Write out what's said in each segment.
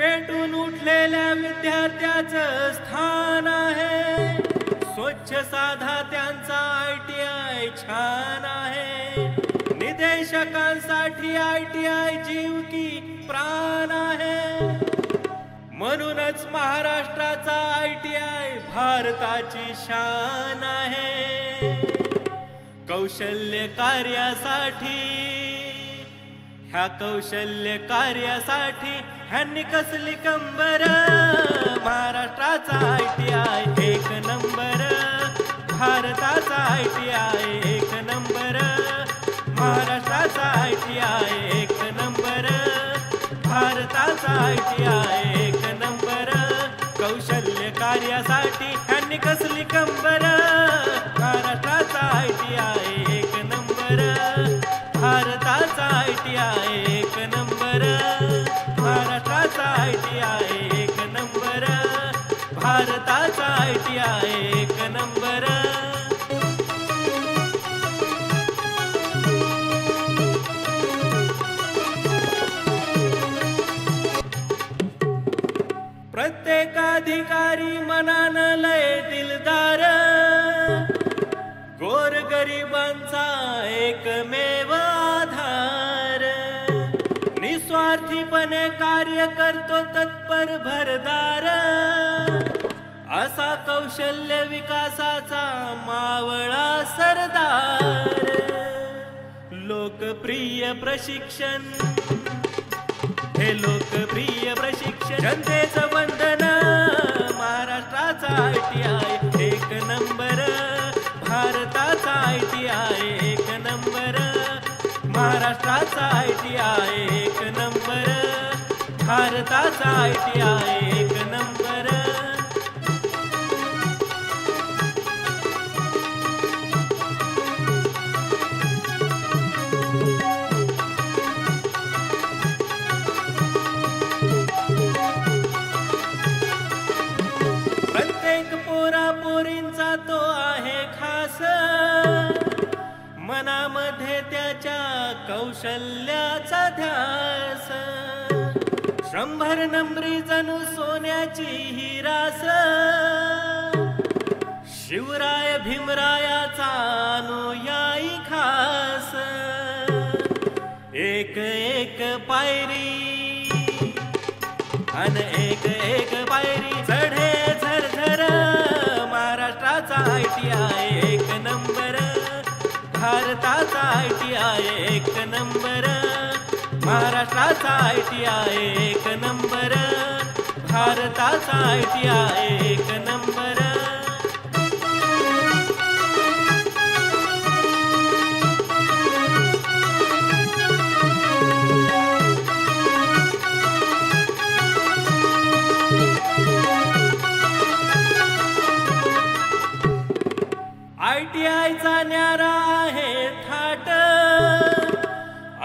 पेटून उठलेल्या विद्यार्थ्याचं स्थान आहे, स्वच्छ साधा त्यांचा ITI छान आहे, निदेशकांसाठी ITI जीव की प्राण आहे, म्हणूनच महाराष्ट्राचा ITI भारताची शान आहे। कौशल्य कार्यासाठी ह्या कौशल्य कार्यासाठी ह्यांनी कसली कंबर, महाराष्ट्राचा ITI एक नंबर, भारताचा ITI एक नंबर, महाराष्ट्राचा ITI एक नंबर, भारताचा ITI एक नंबर। कौशल्य कार्यासाठी ह्यांनी कसली कंबर, महाराष्ट्राचा ITI एक नंबर, भारताचा ITI एक नंबर, महाराष्ट्राचा ITI एक नंबर, भारताचा ITI एक नंबर। प्रत्येक अधिकारी मनानं लय दिलदार, गोरगरिबांचा एकमेव आधार, निस्वार्थीपणे कार्य करतो तत्पर भरदार, असा कौशल्य विकासाचा मावळा सरदार। लोकप्रिय प्रशिक्षण, हे लोकप्रिय प्रशिक्षण जनतेचं वंदन, महाराष्ट्राचा ITI एक नंबर, भारताचा ITI एक नंबर, महाराष्ट्राचा ITI एक नंबर, भारताचा ITI एक नंबर। प्रत्येक पोरापोरींचा तो आहे खास, मनामध्ये त्याच्या कौशल्याचा ध्यास, शंभर नंबरी जणू सोन्याची ही रास, शिवराय भीमरायाचा अनुयायी खास, एक एक पायरी अन एक एक पायरी चढे झरझर, महाराष्ट्राचा ITI एक नंबर, भारताचा ITI एक नंबर, महाराष्ट्राचा ITI एक नंबर, भारताचा ITI एक नंबर। ITIचा न्यारा आहे थाट,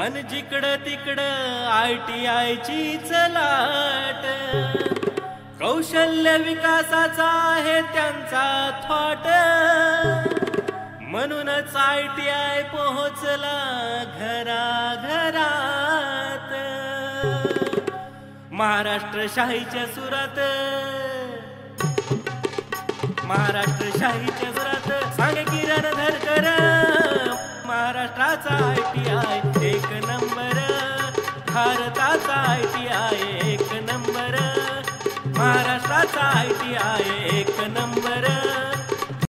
अन जिकडं तिकडं ITIचीच लाट, कौशल्य विकासाचा आहे त्यांचा थॉट, म्हणूनच ITI पोहोचला घराघरात, महाराष्ट्र शाहीच्या सुरात, महाराष्ट्र शाहीच्या सुरात सांगे किरण धरकर, महाराष्ट्राचा ITI एक नंबर, भारताचा ITI एक नंबर, महाराष्ट्राचा ITI एक नंबर।